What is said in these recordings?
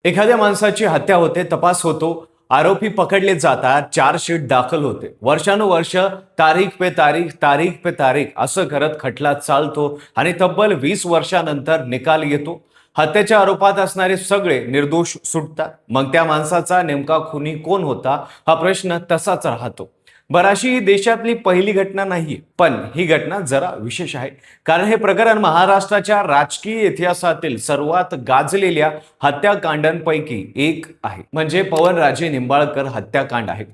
एखाद्या माणसाची हत्या होते, तपास होतो, आरोपी पकडले जातात, चार्जशीट दाखल होते. वर्षानुवर्ष तारीख पे तारीख, तारीख पे तारीख असं करत खटला चालतो आणि तब्बल 20 वर्षानंतर निकाल येतो. हत्येच्या आरोपात असणारे सगळे निर्दोष सुटतात. मग त्या माणसाचा नेमका खुनी कोण होता हा प्रश्न तसाच राहतो. बराचशी ही देशातली पहिली घटना नाहीये, पण ही घटना जरा विशेष आहे. कारण हे प्रकरण महाराष्ट्राच्या राजकीय इतिहासातील सर्वात गाजलेल्या हत्याकांडांपैकी एक आहे. म्हणजे पवनराजे निंबाळकर हत्याकांड आहे.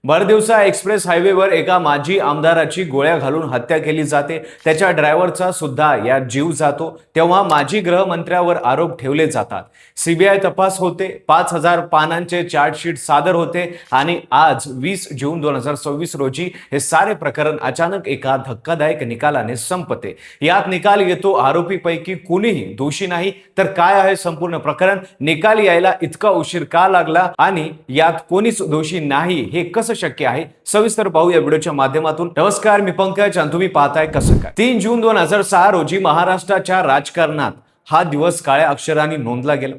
भरदिवसा एक्सप्रेस हायवेवर एका माजी आमदाराची गोळ्या घालून हत्या केली जाते. त्याच्या ड्रायव्हरचा सुद्धा यात जीव जातो. तेव्हा माजी गृहमंत्र्यावर आरोप ठेवले जातात. सीबीआय तपास होते. 5,000 पानांचे चार्जशीट सादर होते आणि आज 20 जून 2026 रोजी हे सारे प्रकरण अचानक एका धक्कादायक निकालाने संपते. यात निकाल येतो आरोपीपैकी कुणीही दोषी नाही. तर काय आहे संपूर्ण प्रकरण, निकाल यायला इतका उशीर का लागला आणि यात कोणीच दोषी नाही हे कसं शक्य आहे, सविस्तर पाहू या व्हिडिओच्या माध्यमातून. नमस्कार, मी पंकज आणि तुम्ही पाहताय कसं काय. 3 जून 2006 रोजी महाराष्ट्राच्या राजकारणात हा दिवस काळ्या अक्षरांनी नोंदला गेला.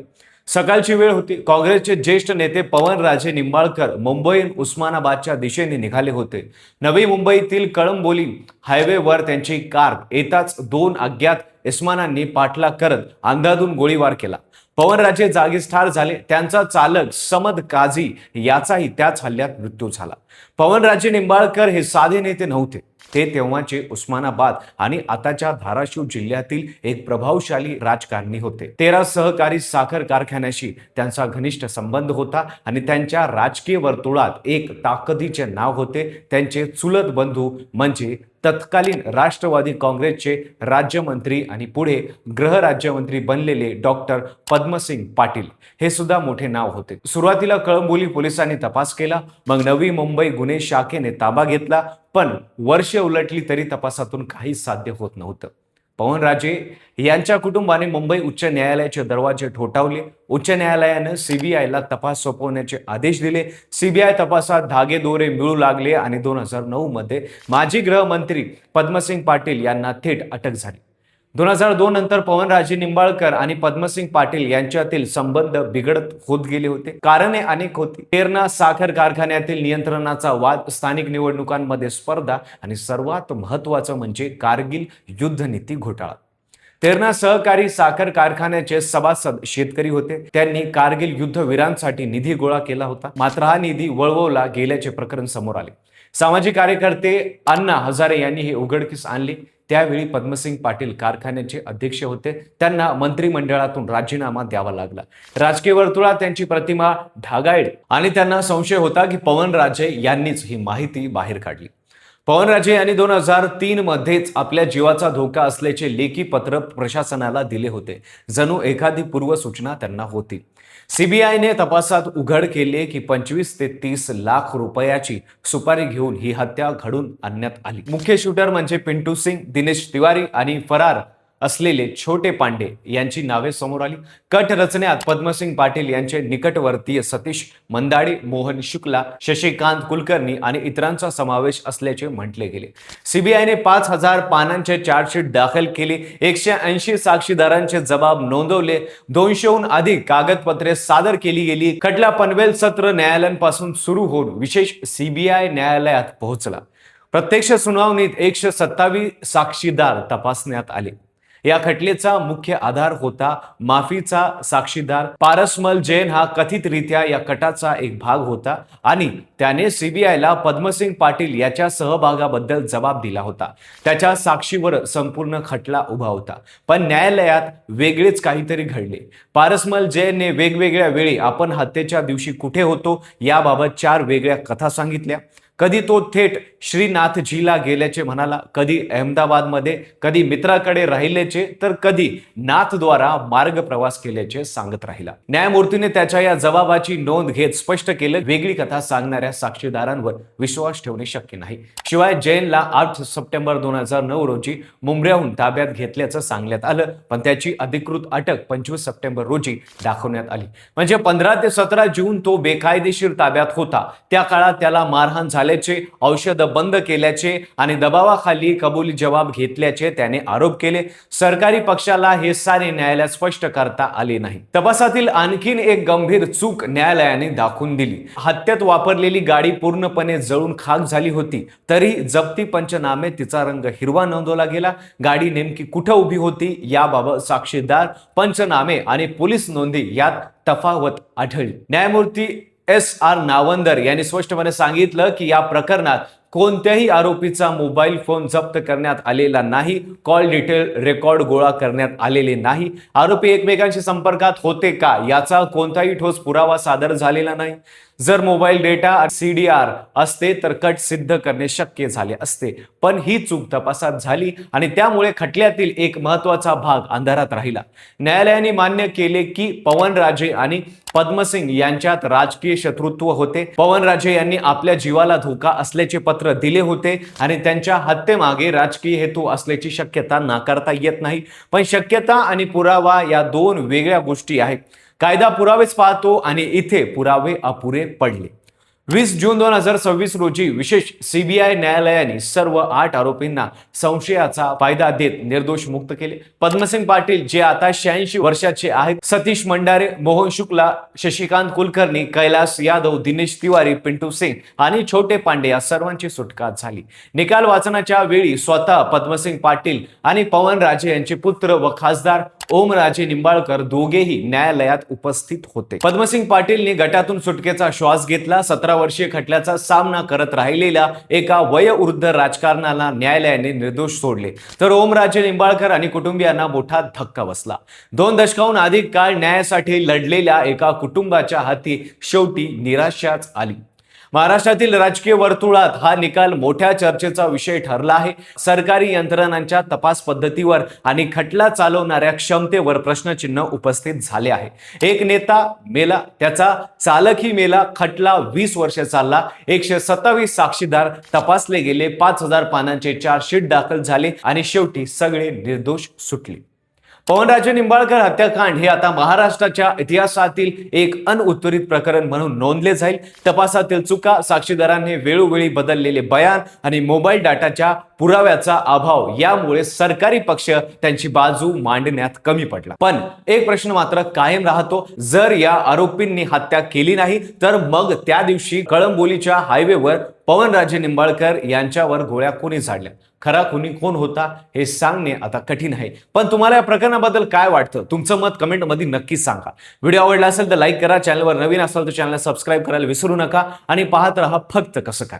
सकाळची वेळ होती. काँग्रेसचे ज्येष्ठ नेते पवनराजे निंबाळकर मुंबईहून उस्मानाबादच्या दिशेने निघाले होते. नवी मुंबईतील कळंबोली हायवेवर त्यांची कार येताच 2 अज्ञात इस्मानांनी पाठलाग करत अंधाधून गोळीबार केला. पवनराजे जागीच ठार झाले. त्यांचा चालक समद काझी याचाही त्याच हल्ल्यात मृत्यू झाला. पवनराजे निंबाळकर हे साधे नेते नव्हते. ते तेव्हाचे उस्मानाबाद आणि आताच्या धाराशिव जिल्ह्यातील एक प्रभावशाली राजकारणी होते. 13 सहकारी साखर कारखान्याशी त्यांचा घनिष्ठ संबंध होता आणि त्यांच्या राजकीय वर्तुळात एक ताकदीचे नाव होते. त्यांचे चुलत बंधू म्हणजे तत्कालीन राष्ट्रवादी काँग्रेसचे राज्यमंत्री आणि पुढे गृहराज्यमंत्री बनलेले डॉक्टर पद्मसिंग पाटील हे सुद्धा मोठे नाव होते. सुरुवातीला कळंबोली पोलिसांनी तपास केला. मग नवी मुंबई गुन्हे शाखेने ताबा घेतला. पण वर्ष उलटली तरी तपासातून काही साध्य होत नव्हतं. पवनराजे यांच्या कुटुंबाने मुंबई उच्च न्यायालयाचे दरवाजे ठोठावले. उच्च न्यायालयाने सीबीआयला तपास सोपवण्याचे आदेश दिले. सीबीआय तपासात धागेदोरे मिळू लागले आणि 2009 मध्ये माजी गृहमंत्री पद्मसिंग पाटील यांना थेट अटक झाली. 2002 नंतर पवनराजे निंबाळकर आणि पद्मसिंग पाटील यांच्यातील संबंध बिघडत होत गेले होते. कारणे अनेक होती. तेरणा साखर कारखान्यातील नियंत्रणाचा वाद, स्थानिक निवडणुकांमध्ये स्पर्धा आणि सर्वात महत्त्वाचं म्हणजे कारगिल युद्धनीती घोटाळा. तेरणा सहकारी साखर कारखान्याचे सभासद शेतकरी होते. त्यांनी कारगिल युद्धवीरांसाठी निधी गोळा केला होता. मात्र हा निधी वळवला गेल्याचे प्रकरण समोर आले. सामाजिक कार्यकर्ते अण्णा हजारे यांनी हे उघडकीस आणले. त्यावेळी पद्मसिंग पाटील कारखान्याचे अध्यक्ष होते. त्यांना मंत्रिमंडळातून राजीनामा द्यावा लागला. राजकीय वर्तुळात त्यांची प्रतिमा ढागाळली आणि त्यांना संशय होता की पवनराजे यांनीच ही माहिती बाहेर काढली. पवनराजे यांनी 2003 मध्येच आपल्या जीवाचा धोका असल्याचे लेखी पत्र प्रशासनाला दिले होते. जणू एखादी पूर्वसूचना त्यांना होती. सीबीआयने तपासात उघड केले की 25 ते 30 लाख रुपयाची सुपारी घेऊन ही हत्या घडून आणण्यात आली. मुख्य शूटर म्हणजे पिंटू सिंग, दिनेश तिवारी आणि फरार असलेले छोटे पांडे यांची नावे समोर आली. कट रचण्यात पद्मसिंग पाटील यांचे निकटवर्तीय सतीश मंदाडे, मोहन शुक्ला, शशिकांत कुलकर्णी आणि इतरांचा समावेश असल्याचे म्हटले गेले. सीबीआयने 5,000 पानांचे चार्जशीट दाखल केले. 180 साक्षीदारांचे जबाब नोंदवले. 200हून अधिक कागदपत्रे सादर केली गेली. खटला पनवेल सत्र न्यायालयापासून सुरू होऊन विशेष सीबीआय न्यायालयात पोहोचला. प्रत्यक्ष सुनावणीत 127 साक्षीदार तपासण्यात आले. या खटलेचा मुख्य आधार होता माफीचा साक्षीदार पारसमल जैन. हा कथितरित्या या कटाचा एक भाग होता आणि त्याने सीबीआयला पद्मसिंग पाटील याच्या सहभागाबद्दल जबाब दिला होता. त्याच्या साक्षीवर संपूर्ण खटला उभा होता. पण न्यायालयात वेगळेच काहीतरी घडले. पारसमल जैनने वेगवेगळ्या वेळी आपण हत्येच्या दिवशी कुठे होतो याबाबत 4 वेगळ्या कथा सांगितल्या. कधी तो थेट श्रीनाथजीला गेल्याचे म्हणाला, कधी अहमदाबादमध्ये, कधी मित्राकडे राहिल्याचे, तर कधी नाथद्वारा मार्ग प्रवास केल्याचे सांगत राहिला. न्यायमूर्तीने त्याच्या या जबाबाची नोंद घेत स्पष्ट केलं, वेगळी कथा सांगणाऱ्या साक्षीदारांवर विश्वास ठेवणे शक्य नाही. शिवाय जैनला 8 सप्टेंबर 2009 रोजी मुंबईहून ताब्यात घेतल्याचं सांगण्यात आलं. पण त्याची अधिकृत अटक 25 सप्टेंबर रोजी दाखवण्यात आली. म्हणजे 15 ते 17 जून तो बेकायदेशीर ताब्यात होता. त्या काळात त्याला मारहाण झाली झाल्याचे, औषध बंद केल्याचे आणि दबावाखाली कबुली जबाब घेतल्याचे त्याने आरोप केले. सरकारी पक्षाला हे सारे न्यायालयात स्पष्ट करता आले नाही. तपासातील आणखीन एक गंभीर चूक न्यायालयाने दाखवून दिली. हत्येत वापरलेली गाडी पूर्णपणे जळून खाक झाली होती, तरी जप्ती पंचनामे तिचा रंग हिरवा नोंदवला गेला. गाडी नेमकी कुठे उभी होती याबाबत साक्षीदार, पंचनामे आणि पोलीस नोंदी यात तफावत आढळली. न्यायमूर्ती S.R. नावंदर यांनी स्पष्टपणे सांगितलं की या प्रकरणात कोणत्याही आरोपीचा मोबाईल फोन जप्त करण्यात आलेला नाही, कॉल डिटेल रेकॉर्ड गोळा करण्यात आलेले नाही, आरोपी एकमेकांशी संपर्कात होते का याचा कोणताही ठोस पुरावा सादर झालेला नाही. जर मोबाईल डेटा CDR असते तर कट सिद्ध करणे शक्य झाले असते, पण ही चूक तपासात झाली आणि त्यामुळे खटल्यातील एक महत्त्वाचा भाग अंधारात राहिला. न्यायालयाने मान्य केले की पवनराजे आणि पद्मसिंग यांच्यात राजकीय शत्रुत्व होते. पवनराजे यांनी आपल्या जीवाला धोका असल्याचे पत्र दिले होते आणि त्यांच्या हत्येमागे राजकीय हेतू असल्याची शक्यता नाकारता येत नाही. पण शक्यता आणि पुरावा या दोन वेगळ्या गोष्टी आहेत. कायदा पुरावेच पाहतो आणि इथे पुरावे अपुरे पडले. 20 जून 2026 रोजी विशेष CBI न्यायालयाने सर्व 8 आरोपींना संशयाचा फायदा देत निर्दोष मुक्त केले. पद्मसिंग पाटील जे आता 86 वर्षाचे आहेत, सतीश मंडारे, मोहन शुक्ला, शशिकांत कुलकर्णी, कैलास यादव, दिनेश तिवारी, पिंटू सिंग आणि छोटे पांडे या सर्वांची सुटका झाली. निकाल वाचनाच्या वेळी स्वतः पद्मसिंग पाटील आणि पवनराजे यांचे पुत्र व खासदार ओमराजे निंबाळकर दोघेही न्यायालयात उपस्थित होते. पद्मसिंग पाटीलने गटातून सुटकेचा श्वास घेतला. 17 वर्षीय खटल्याचा सामना करत राहिलेल्या एका वयोवृद्ध राजकारणाला न्यायालयाने निर्दोष सोडले, तर ओमराजे निंबाळकर आणि कुटुंबियांना मोठा धक्का बसला. 2 दशकाहून अधिक काळ न्यायासाठी लढलेल्या एका कुटुंबाच्या हाती शेवटी निराशाच आली. महाराष्ट्रातील राजकीय वर्तुळात हा निकाल मोठ्या चर्चेचा विषय ठरला आहे. सरकारी यंत्रणांच्या तपास पद्धतीवर आणि खटला चालवणाऱ्या क्षमतेवर प्रश्नचिन्ह उपस्थित झाले आहे. एक नेता मेला, त्याचा चालकही मेला, खटला 20 वर्षे चालला, 127 साक्षीदार तपासले गेले, 5000 पानांचे चार्जशीट दाखल झाले आणि शेवटी सगळे निर्दोष सुटले. पवनराजे निंबाळकर हत्याकांड हे आता महाराष्ट्राच्या इतिहासातील एक अनउत्तरित प्रकरण म्हणून नोंदले जाईल. तपासातील चुका, साक्षीदारांनी वेळोवेळी बदललेले बयान आणि मोबाईल डाटाच्या पुराव्याचा अभाव यामुळे सरकारी पक्ष त्यांची बाजू मांडण्यात कमी पडला. पण एक प्रश्न मात्र कायम राहतो, जर या आरोपींनी हत्या केली नाही तर मग त्या दिवशी कळंबोलीच्या हायवेवर पवनराजे निंबाळकर यांच्यावर गोळ्या कोणी झाडल्या? खरा खुनी कोण होता हे सांगणे आता कठीण आहे. पण तुम्हाला या प्रकरणाबद्दल काय वाटतं? तुमचं मत कमेंटमध्ये नक्की सांगा. व्हिडिओ आवडला असेल तर लाईक करा, चॅनलवर नवीन असाल तर चॅनलला सबस्क्राईब करायला विसरू नका आणि पाहत रहा फक्त कसं काय.